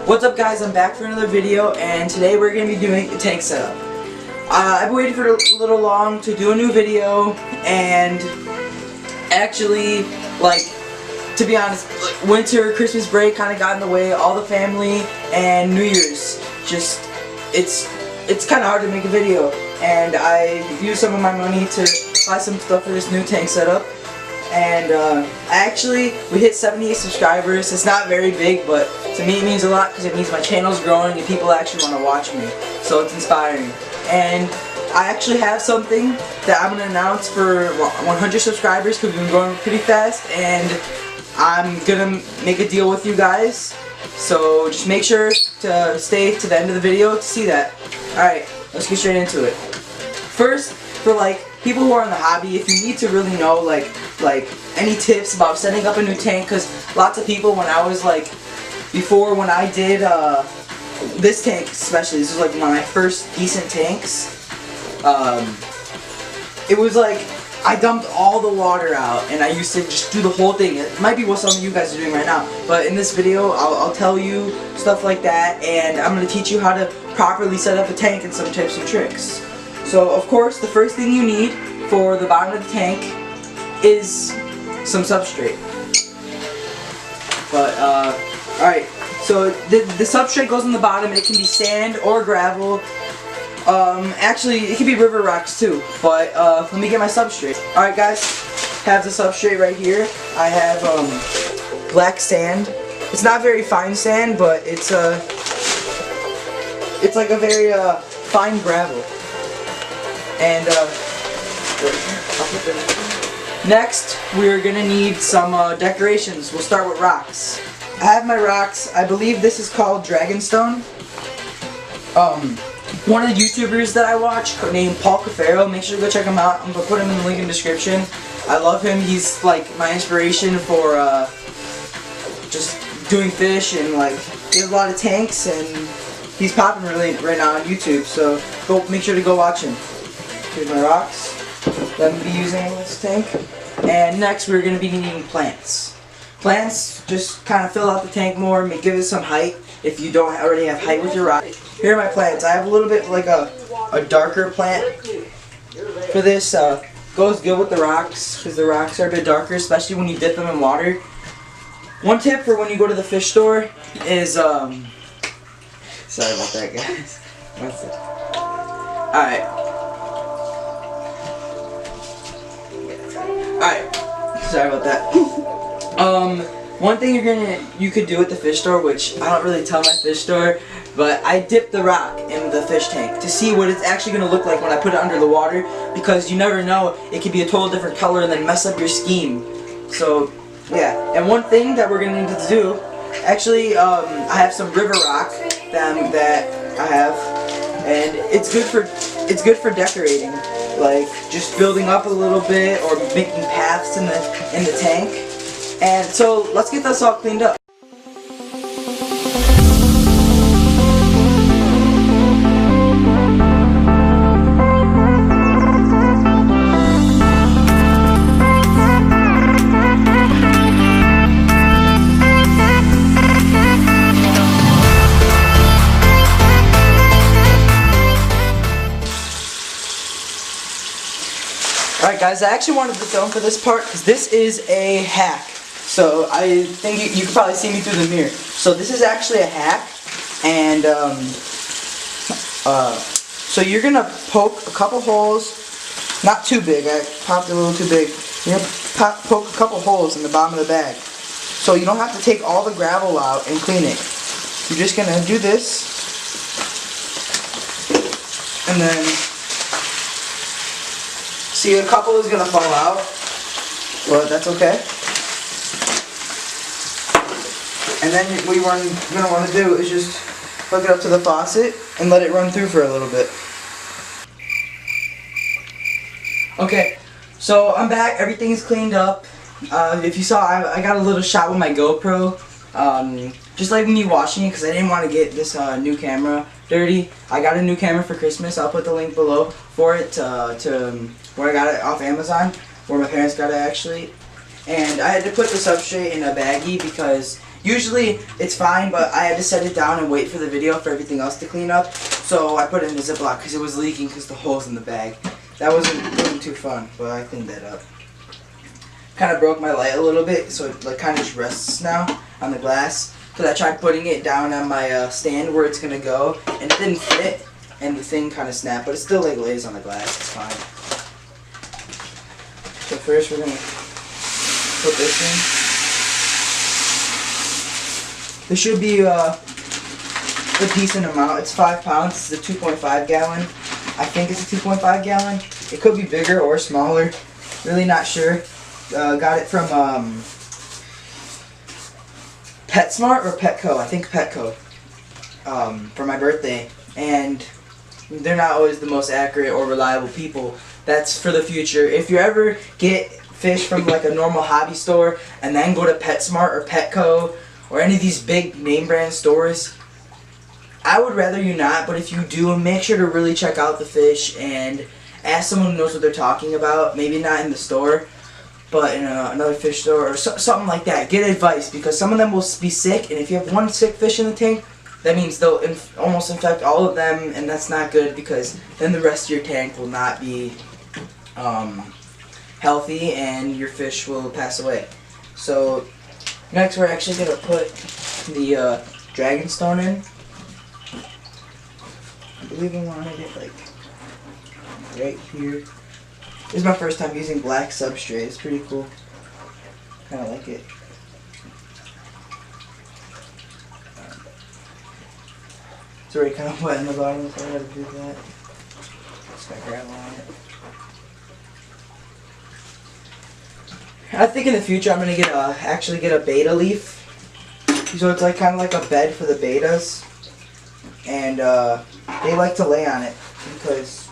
What's up guys, I'm back for another video and today we're going to be doing a tank setup. I've waited for a little long to do a new video and actually, to be honest, winter, Christmas break kind of got in the way, all the family and New Year's. It's kind of hard to make a video and I used some of my money to buy some stuff for this new tank setup. And we hit 78 subscribers. It's not very big, but to me it means a lot because it means my channel's growing and people actually want to watch me. So it's inspiring. And I actually have something that I'm going to announce for 100 subscribers because we've been growing pretty fast, and I'm going to make a deal with you guys. So just make sure to stay to the end of the video to see that. Alright, let's get straight into it. First, for people who are in the hobby, if you need to really know like any tips about setting up a new tank, because lots of people, when I was before when I did this tank especially, this was one of my first decent tanks, it was I dumped all the water out and I used to just do the whole thing. It might be what some of you guys are doing right now, but in this video I'll tell you stuff like that, and I'm going to teach you how to properly set up a tank and some tips and tricks. So of course the first thing you need for the bottom of the tank is some substrate. But alright, so the substrate goes on the bottom. It can be sand or gravel. Actually it can be river rocks too, but let me get my substrate. Alright guys, have the substrate right here. I have black sand. It's not very fine sand, but it's like a very fine gravel. And next we're gonna need some decorations. We'll start with rocks. I have my rocks. I believe this is called Dragonstone. One of the YouTubers that I watch named Paul Cafaro, make sure to go check him out. I'm gonna put him in the link in the description. I love him. He's my inspiration for just doing fish, and he has a lot of tanks and he's popping right now on YouTube, so make sure to go watch him. Here's my rocks that I'm going to be using in this tank. And next we're going to be needing plants. Plants just kind of fill out the tank more, give it some height if you don't already have height with your rock. Here are my plants. I have a little bit a darker plant for this. Goes good with the rocks because the rocks are a bit darker, especially when you dip them in water. One tip for when you go to the fish store is, sorry about that guys. Alright, sorry about that. One thing you could do at the fish store, which I don't really tell my fish store, but I dip the rock in the fish tank to see what it's actually going to look like when I put it under the water, because you never know, it could be a total different color and then mess up your scheme. So yeah, and one thing that we're going to need to do, actually I have some river rock that I have, and it's good for decorating, just building up a little bit or making paths in the tank. And so let's get this all cleaned up. Alright guys, I actually wanted to film for this part because this is a hack. So I think you can probably see me through the mirror. So this is actually a hack, and so you're going to poke a couple holes, not too big, I popped it a little too big. You're going to poke a couple holes in the bottom of the bag. So you don't have to take all the gravel out and clean it. You're just going to do this, and then see, a couple is going to fall out, but that's okay. And then what you're going to want to do is just hook it up to the faucet and let it run through for a little bit. Okay, so I'm back. Everything's cleaned up. If you saw, I got a little shot with my GoPro. Just like me washing it, because I didn't want to get this new camera dirty. I got a new camera for Christmas. I'll put the link below for it to where I got it off Amazon, where my parents got it actually. And I had to put the substrate in a baggie because Usually it's fine, but I had to set it down and wait for the video for everything else to clean up. So I put it in the Ziploc because it was leaking because the holes in the bag. That wasn't too fun, but I cleaned that up. Kind of broke my light a little bit, so it like kind of just rests now on the glass. Because I tried putting it down on my stand where it's gonna go, and it didn't fit, and the thing kind of snapped, but it still like lays on the glass. It's fine. So first we're gonna put this in. This should be a decent amount. It's 5 pounds. It's a 2.5 gallon. I think it's a 2.5 gallon. It could be bigger or smaller. Really not sure. Got it from PetSmart or Petco. I think Petco. For my birthday. And they're not always the most accurate or reliable people. That's for the future. If you ever get fish from like a normal hobby store and then go to PetSmart or Petco or any of these big name brand stores, I would rather you not, but if you do, make sure to really check out the fish and ask someone who knows what they're talking about. Maybe not in the store, but in another fish store or something like that. Get advice, because some of them will be sick, and if you have one sick fish in the tank, that means they'll almost infect all of them, and that's not good, because then the rest of your tank will not be healthy and your fish will pass away. So next we're actually going to put the Dragonstone in. I believe I wanted it like right here. This is my first time using black substrate. It's pretty cool. Kind of like it. It's already kind of wet in the bottom, so I gotta do that. Just gotta grab on it. I think in the future I'm gonna actually get a beta leaf. So it's like kind of like a bed for the betas, and they like to lay on it because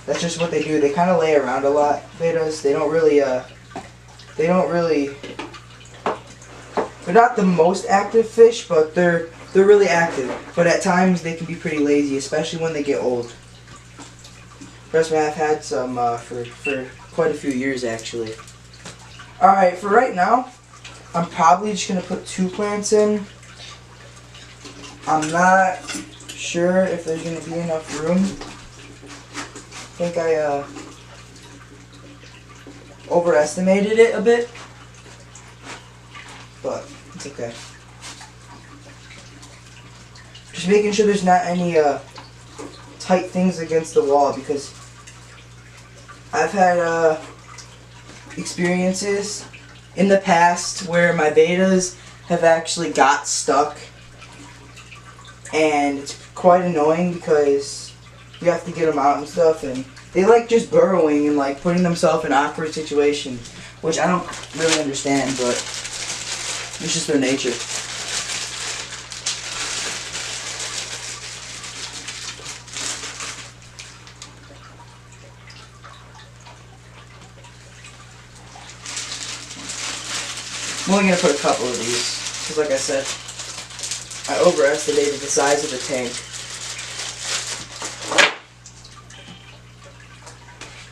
that's just what they do. They kind of lay around a lot. Betas, they're not the most active fish, but they're really active. But at times they can be pretty lazy, especially when they get old. Trust me, I've had some for quite a few years actually. Alright, for right now, I'm probably just going to put 2 plants in. I'm not sure if there's going to be enough room. I think I overestimated it a bit, but it's okay. Just making sure there's not any tight things against the wall, because I've had experiences in the past where my betas have actually got stuck, and it's quite annoying because you have to get them out and stuff, and they like just burrowing and like putting themselves in awkward situations, which I don't really understand, but it's just their nature. I'm only going to put a couple of these, because like I said, I overestimated the size of the tank.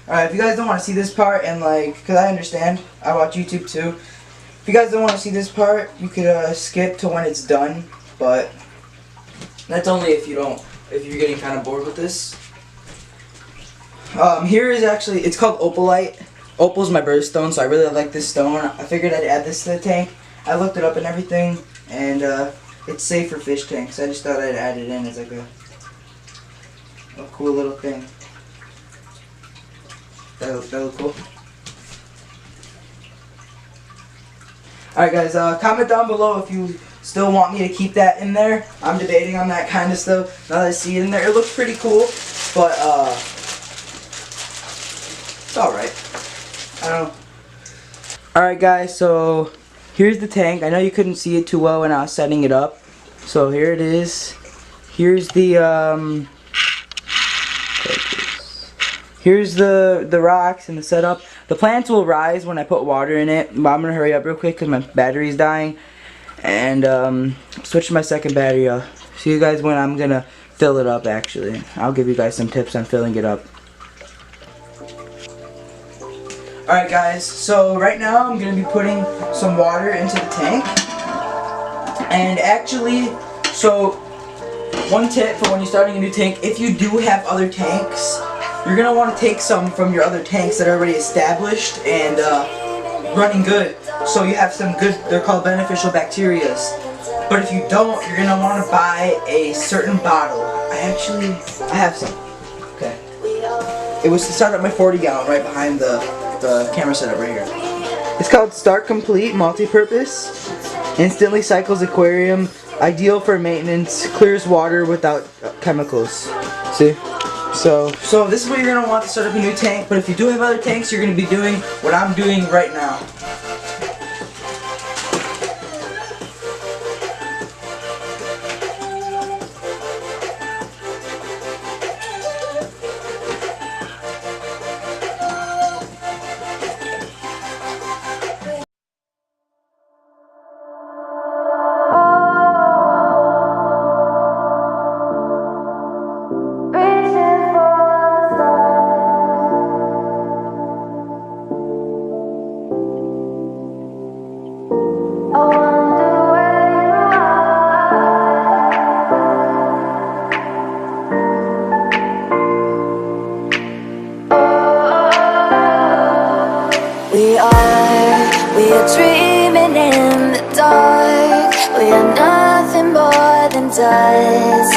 Alright, if you guys don't want to see this part, and like, because I understand, I watch YouTube too. If you guys don't want to see this part, you could skip to when it's done, but that's only if you're getting kind of bored with this. Here is actually, it's called Opalite. Opal's my birthstone, so I really like this stone. I figured I'd add this to the tank. I looked it up and everything, and it's safe for fish tanks. I just thought I'd add it in as like a cool little thing. That look cool. Alright guys, comment down below if you still want me to keep that in there. I'm debating on that kind of stuff. Now that I see it in there, it looks pretty cool, but it's alright. I don't know. Alright guys, so here's the tank. I know you couldn't see it too well when I was setting it up. So here it is. Here's the here's the rocks and the setup. The plants will rise when I put water in it, but I'm gonna hurry up real quick because my battery's dying. And switch my second battery up. See you guys when I'm gonna fill it up. Actually, I'll give you guys some tips on filling it up. Alright guys, so right now I'm going to be putting some water into the tank. And actually, so one tip for when you're starting a new tank, if you do have other tanks, you're going to want to take some from your other tanks that are already established and running good. So you have some good, they're called beneficial bacterias. But if you don't, you're going to want to buy a certain bottle. I have some. Okay. It was to start up my 40 gallon right behind the camera setup right here. It's called Start Complete Multi-Purpose. Instantly cycles aquarium. Ideal for maintenance. Clears water without chemicals. See? So this is what you're going to want to start up a new tank. But if you do have other tanks, you're going to be doing what I'm doing right now. We are dreaming in the dark. We are nothing more than dust.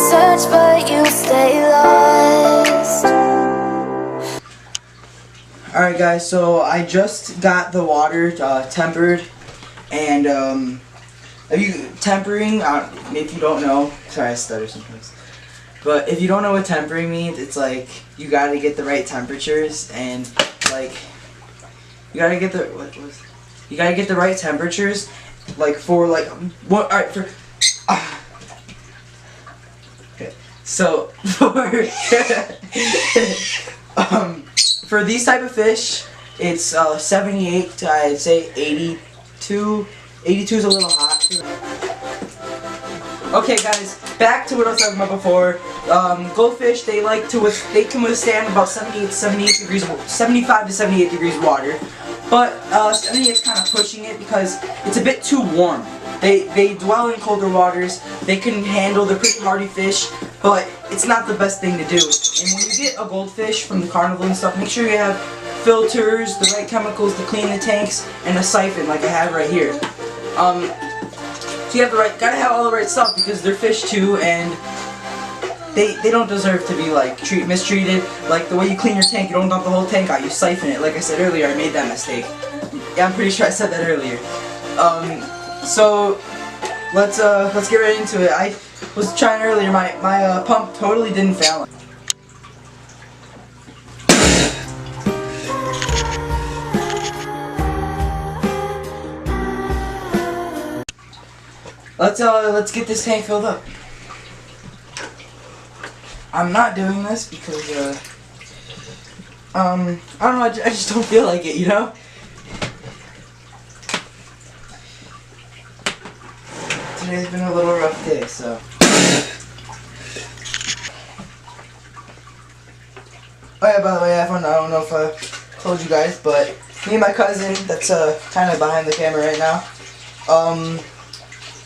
Search but you stay lost. Alright guys, so I just got the water tempered, and tempering, if you don't know, sorry I stutter sometimes, but if you don't know what tempering means, it's like you gotta get the right temperatures, and like you gotta get the right temperatures, like for like what? All right, for okay. So for these type of fish, it's 78 to I'd say 82. 82 is a little hot. Okay, guys, back to what I was talking about before. Goldfish, they can withstand about 75 to 78 degrees water. But 78 is kind of pushing it because it's a bit too warm. They dwell in colder waters. They can handle, they're pretty hardy fish, but it's not the best thing to do. And when you get a goldfish from the carnival and stuff, make sure you have filters, the right chemicals to clean the tanks, and a siphon like I have right here. So you have gotta have all the right stuff because they're fish too, and they don't deserve to be like mistreated. Like the way you clean your tank, you don't dump the whole tank out, you siphon it. Like I said earlier, I made that mistake. Yeah, I'm pretty sure I said that earlier. So let's get right into it. I was trying earlier, my pump totally didn't fail. Let's get this tank filled up. I'm not doing this because I don't know, I just don't feel like it, you know? Today's been a little rough day, so. Oh yeah, by the way, I don't know if I told you guys, but me and my cousin, that's kind of behind the camera right now,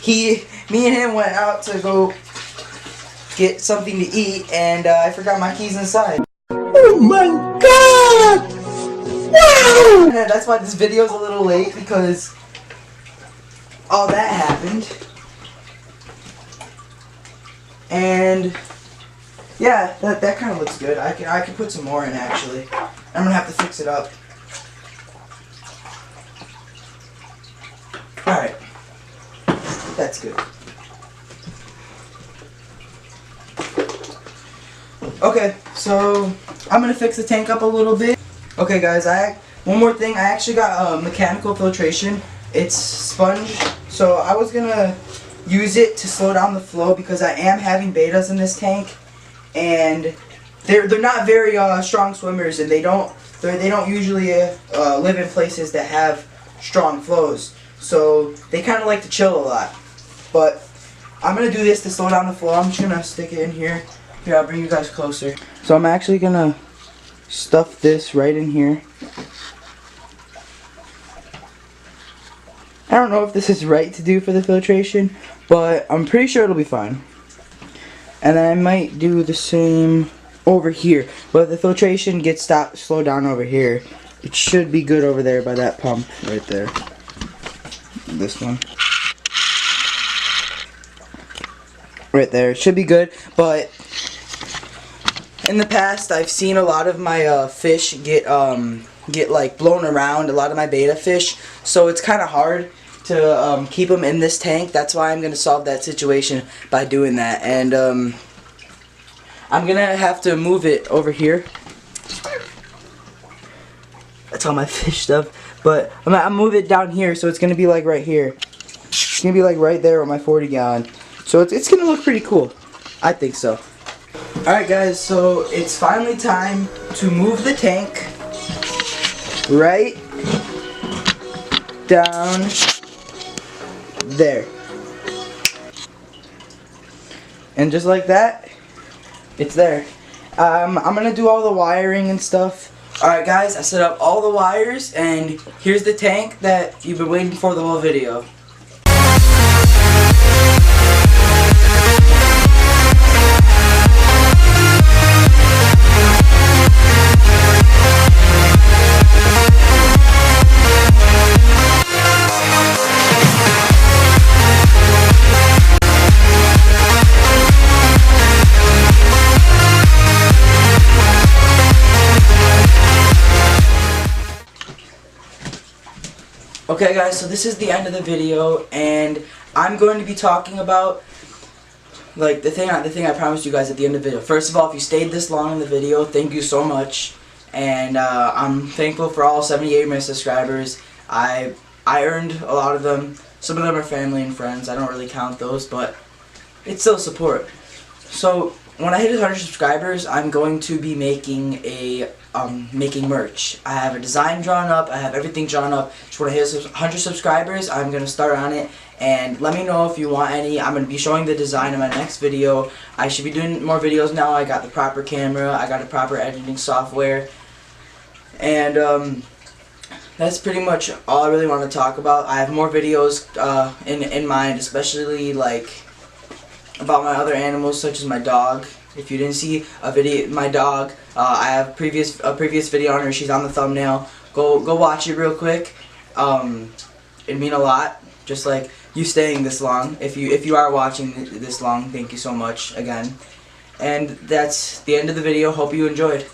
me and him went out to go get something to eat, and I forgot my keys inside. Oh my god! Wow! And that's why this video's a little late, because all that happened. And yeah, that kind of looks good. I can put some more in actually. I'm gonna have to fix it up. All right, that's good. Okay, so I'm gonna fix the tank up a little bit. Okay, guys, one more thing. I actually got mechanical filtration. It's sponge, so I was gonna use it to slow down the flow because I am having betas in this tank, and they're not very strong swimmers, and they don't usually live in places that have strong flows, so they kind of like to chill a lot. But I'm gonna do this to slow down the flow. I'm just gonna stick it in here. Here, I'll bring you guys closer. So I'm actually gonna stuff this right in here. I don't know if this is right to do for the filtration, but I'm pretty sure it'll be fine. And then I might do the same over here, but if the filtration gets slowed down over here, it should be good over there by that pump right there. This one. Right there, it should be good, but in the past I've seen a lot of my fish get like blown around, a lot of my betta fish, so it's kind of hard to keep them in this tank. That's why I'm going to solve that situation by doing that, and I'm going to have to move it over here. That's all my fish stuff, but I'm going to move it down here, so it's going to be like right here. It's going to be like right there with my 40 gallon, so it's going to look pretty cool. I think so. Alright guys, so it's finally time to move the tank right down there. And just like that, it's there. I'm gonna do all the wiring and stuff. Alright guys, I set up all the wires, and here's the tank that you've been waiting for the whole video. Okay guys, so this is the end of the video, and I'm going to be talking about like the thing I promised you guys at the end of the video. First of all, if you stayed this long in the video, thank you so much, and I'm thankful for all 78 of my subscribers. I earned a lot of them. Some of them are family and friends. I don't really count those, but it's still support. So when I hit 100 subscribers, I'm going to be making making merch. I have a design drawn up. I have everything drawn up. Just when I hit 100 subscribers, I'm gonna start on it. And let me know if you want any. I'm gonna be showing the design in my next video. I should be doing more videos now. I got the proper camera. I got the proper editing software. And that's pretty much all I really want to talk about. I have more videos in mind, especially like about my other animals, such as my dog. If you didn't see a video, my dog, I have a previous video on her. She's on the thumbnail. Go watch it real quick. It'd mean a lot, just like you staying this long. If you are watching this long, thank you so much again. And that's the end of the video. Hope you enjoyed.